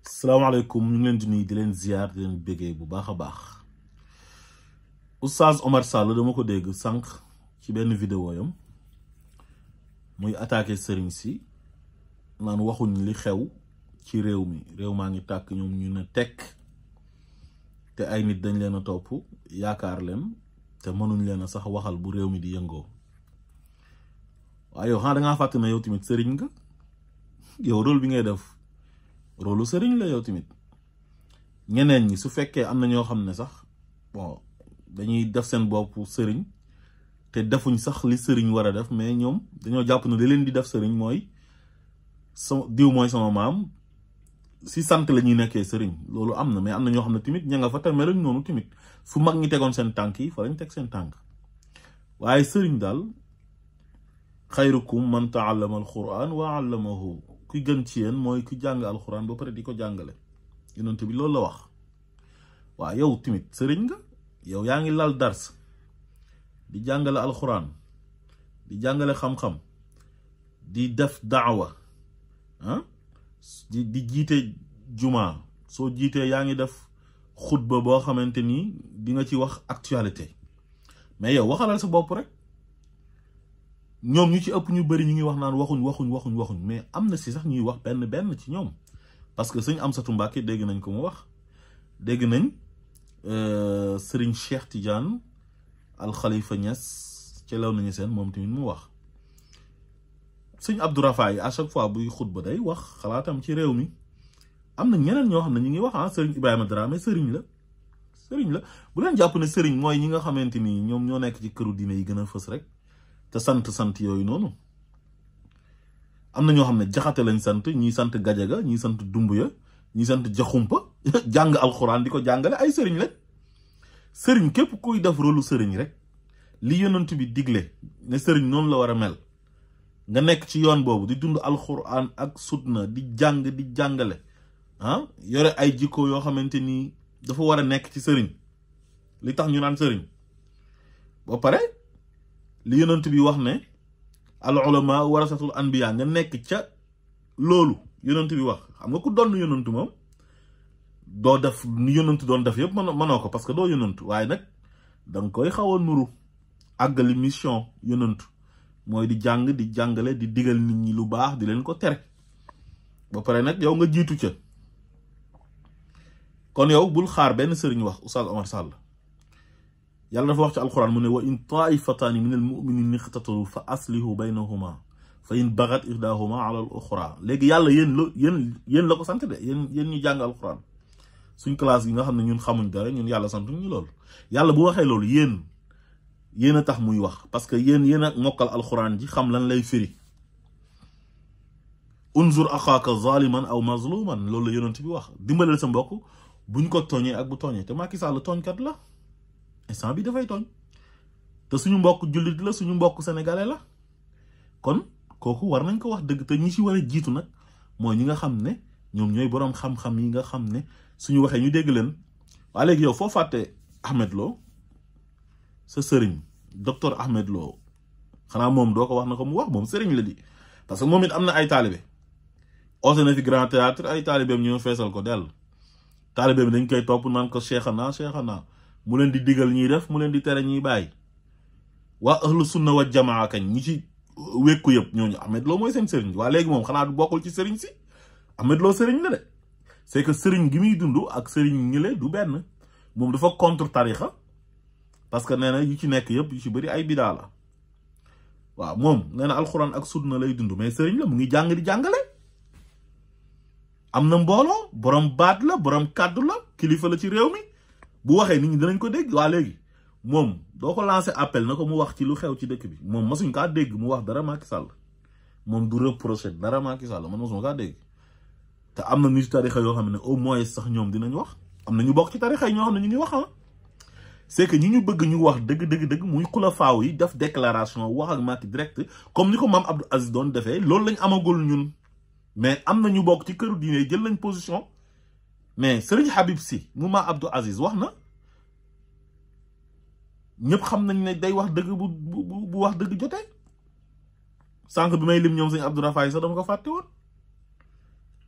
salaamaaleykum ñu ngi leen di nuyu di leen ziar di leen béggee bu baax a baax Oustaz Omar Sall dama ko dégg sànq ci benn vidéo yam muy attaqué sëriñ si naan waxuñ li xew ci réew mi réew maa ngi tàkk ñoom ñu ne tekk te ay nit dañ leen a topp yaakaar leen te mënuñ leen a sax waxal bu réew mi di yëngoo waaye yow xanaa dangaa fàtte na yow tamit sëriñ nga yow rôle bi ngay def rôle sëriñ la yow tamit ñeneen ñi su fekkee am na ñoo xam ne sax bon dañuy def seen bopp sëriñ te defuñ sax li sëriñ war a def mais ñoom dañoo jàpp ne li leen di def sëriñ mooy sama diw mooy sama maam si sant la ñuy nekkee sëriñ loolu am na mais am na ñoo xam ne tamit ña nga fa te meluñ noonu tamit fu mag ñi tegoon seen tànk yi fa lañ teg seen tànk waaye sëriñ daal xayrukum man taallama alquran wa allamahu ku gën ci yéen mooy ku jàng alquran ba pare di ko jàngale yonent bi loolu la wax waaw yow tamit sëriñ nga yow yaa ngi lal dars di jàngale alquran di jàngale xam-xam di def daawa di jiite juma soo jiitee yaa ngi def xutba boo xamante ni di nga ci wax actualité mais yow waxalal sa bopp rek ñoom ñu ci ëpp ñu bari ñu ngi wax naan waxuñ mais am na si sax ñuy wax benn ci ñoom parce que sëñ Amsatou Mbàkke dégg nañ ko mu wax dégg nañ sëriñ Cheikh Tidiane al Khalifa Niass ci law nañu seen moom tamit mu wax sëñ Abdou Rafaay à chaque fois buy xutba day wax xalaatam ci réew mi am na ñeneen ñoo xam ne ñu ngi wax sëriñ Ibrahima Dramé sëriñ la bu leen jàpp ne sëriñ mooy ñi nga xamante ni ñoom ñoo nekk ci këru diine yi gën a fës rek te sant yooyu noonu am na ñoo xam ne jaxate lañ sant ñii sant gajaga ñii sant dumbuya ñii sant jaxumpa jàng alxuraan di ko jàngale ay sëriñ lañ sëriñ képp kuy def rôlu sëriñ rek li yonent bi digle ne sëriñ noonu la war a mel nga nekk ci yoon boobu di dund alxuraan ak sunna di jàng di jàngale yore ay jikko yoo xamante ni dafa war a nekk ci sëriñ li tax ñu naan sëriñ ba pare li yonent bi wax ne al ulama warasatul anbiya nga nekk ca loolu yonent bi wax xam nga ku doon yonent moom doo def ni yonent doon def yëpp mënoo ko parce que doo yonent waaye nag danga koy xaw a nuru àggali mission yonent mooy di jàng di jàngale di digal nit ñi lu baax di leen ko tere ba pare nag yow nga jiitu ca kon yow bul xaar benn sëriñ wax Oustaz Omar Sall yàlla dafa wax ci alquran mu ne wa in taifataani min al muminina iqtatalu fa aslihu baynahuma fa in bagat ihdahuma ala al uxra léegi yàlla yéen la ko sant de yéen ñu jàng alquran suñ classe yi nga xam ne ñun xamuñ dara ñun yàlla santuñ ñu loolu yàlla bu waxee loolu yéen a tax muy wax parce que yéen a mokkal alquran ji xam lan lay firi unzur axaaka zaliman aw mazluman loolu la yonent bi wax dimbalal sa mbokk buñ ko tooñee ak bu tooñee te Macky Sall tooñkat la instant bi dafay tooñ te suñu mbokk jullit la suñu mbokk sénégalais la kon kooku war nañ ko wax dëgg te ñi ci war a jiitu nag mooy ñi nga xam ne ñoom ñooy boroom xam-xam yi nga xam ne suñu waxee ñu dégg leen waa léegi yow foo fàtte Ahmed Lo sa sëriñ docteur Ahmed Lo xanaa moom doo ko wax na ko mu wax moom sëriñ la di parce que moom it am na ay taalibe oote na fi grand théâtre ay taalibeem ñoo feesal ko dell taalibeem dañ koy topp naan ko cheikhana mu leen di digal ñiy def mu leen di tere ñiy bàyyi waa ahlu sunna wa jamaa kañ ñi ci wékku yëpp ñooñu Ahmed Lo mooy seen sëriñ waa léegi moom xanaa du bokkul ci sëriñ si Ahmed Lo sëriñ la de c'est que sëriñ gi muy dund ak sëriñ ñi le du benn moom dafa contre tarixa parce que nee na yu ci nekk yëpp yu ci bëri ay bidaa la waaw moom nee na alxuraan ak sunna lay dund mais sëriñ la mu ngi jàng di jàngale am na mbooloo borom baat la borom kàddu la kilifa la ci réew mi bu waxee nit ñi dinañ ko dégg waa léegi moom doo ko lancé appel na ko mu wax ci lu xew ci dëkk bi moom masuñ kaa dégg mu wax dara Macky Sall moom du reproché dara Macky Sall man masuma kaa dégg te am na nit tarixa yoo xam ne au moins sax ñoom dinañ wax am na ñu bokk ci tarixa yi ñoo xam ne ñu ngi wax c'est que ñi ñu bëgg ñu wax dëgg muy xulafaaw yi def déclaration wax ak Macky direct comme ni ko maam Abdou Aziz doon defee loolu lañ amagul ñun mais am na ñu bokk ci këru diine jël nañ position mais Serigne Habib Sy mu ma Abdou Aziz wax na ñëpp xam nañ ne day wax dëgg bu wax dëgg jotee sànq bi may lim ñoom sëñ Abdou Rafaay sax dama ko fàtte woon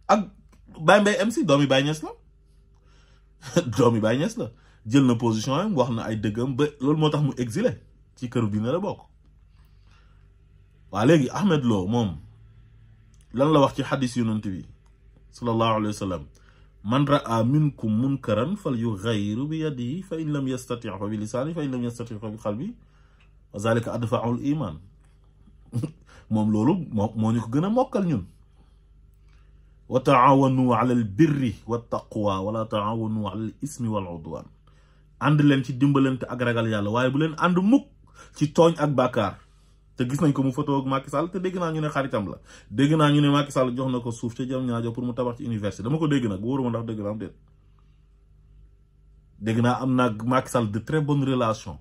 ak Baye Mbaye MC doomi Baye Niass la doomi Baye Niass la jël na position am wax na ay dëggam ba loolu moo tax mu exilé ci këru dina la bokk. waa léegi Ahmed Lo moom lan la wax ci xadis yonent bi sallallahu alayhi wa sallam man raa minkum munkaran fal yughayyiru bi yadihi fa in lam yastati fa bi lisaani fa in lam yastati fa bi qalbi wa zalika adfa'ul iman moom loolu moo ñu ko gën a mokkal ñun. wa taawanu ala al birri wa taqwa wala taawanu ala al ismi wal udwan ànd leen ci dimbalante ak ragal yàlla waaye bu leen ànd mukk ci tooñ ak bàkkaar. te gis nañ ko mu photo ak Macky Sall te dégg naa ñu ne xaritam la dégg naa ñu ne Macky Sall jox na ko suuf ca jam ñaajo pour mu tabax ci université dama ko dégg nag wóoruma ndax dégg naa am déet dégg naa am naa Macky Sall de très bonne relation.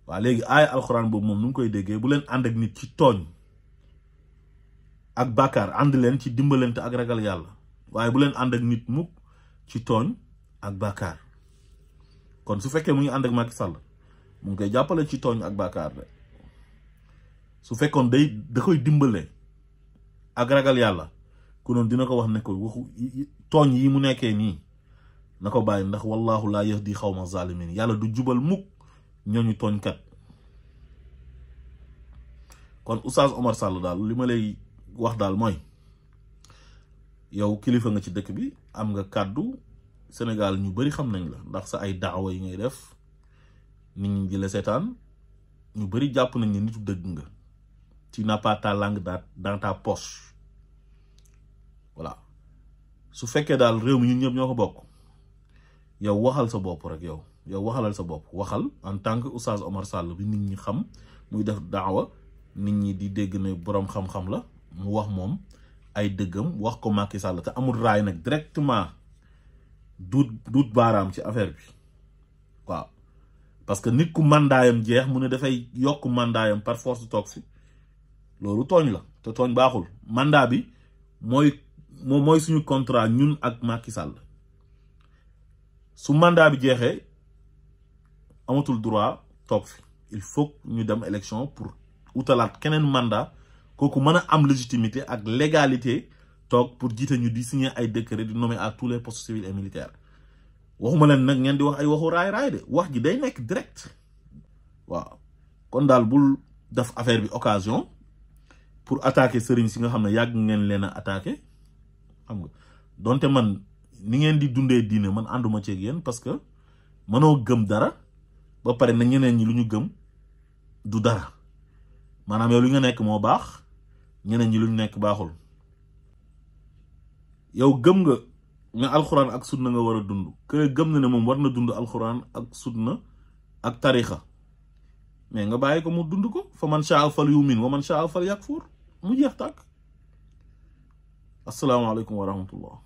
waa léegi aaya alxuraan boobu moom nu ngi koy déggee bu leen ànd ak nit ci tooñ ak bàkkaar ànd leen ci dimbalante ak ragal yàlla waaye bu leen ànd ak nit mukk ci tooñ ak bàkkaar. kon su fekkee mu ngi ànd ak Macky Sall mu ngi koy jàppale ci tooñ ak bàkkaar de su fekkoon da koy dimbale ak ragal yàlla ku noonu dina ko wax ne ko waxu tooñ yi mu nekkee nii na ko bàyyi ndax wallahu laa yahdi xawma zalimin yàlla du jubal mukk ñooñu tooñkat. kon Oustaz Omar Sall daal li ma lay wax daal mooy yow kilifa nga ci dëkk bi am nga kàddu Sénégal ñu bari xam nañ la ndax sa ay daawa yi ngay def nit ñi di la seetaan ñu bari jàpp nañ ne nitu dëgg nga. Tu n'as pas ta langue dans ta poche voilà su fekkee daal réew mi ñun ñëpp ñoo ko bokk yow waxal sa bopp rek yow waxalal sa bopp waxal en tant que Oustaz Omar Sall bi nit ñi xam muy def daawa nit ñi di dégg ne boroom xam-xam la mu wax moom ay dëggam wax ko Macky Sall te amul raay nag directement duut baaraam ci affaire bi waaw parce que nit ku mandaayam jeex mu ne dafay yokk mandaayam par force toog fi loolu tooñ la te tooñ baaxul mandat bi mooy suñu contrat ñun ak Macky Sall su mandat bi jeexee amatul droit toog fi il faut ñu dem élection pour utalaat keneen mandat kooku mën a am légitimité ak légalité toog pour jiite ñu di signer ay décret di nommer à tous les postes civils et militaires waxuma leen nag ngeen di wax ay waxu raay de wax ji day nekk direct waaw kon daal bul def affaire bi occasion pour attaquer sëriñ si nga xam ne yàgg ngeen leen a attaquer xam nga donte man ni ngeen di dundee diine man ànduma ceeg yéen parce que mënoo gëm dara ba pare na ñeneen ñi lu ñu gëm du dara maanaam yow li nga nekk moo baax ñeneen ñi lu ñu nekk baaxul yow gëm nga ne alxuraan ak sunna nga war a dund que gëm na ne moom war na dund alxuraan ak sunna ak tarixa mais nga bàyyi ko mu dund ko fa man shaa fal yumin wa man shaa fal yakfur mu jeex tàkk. asalaamaaleykum wa rahmatullah.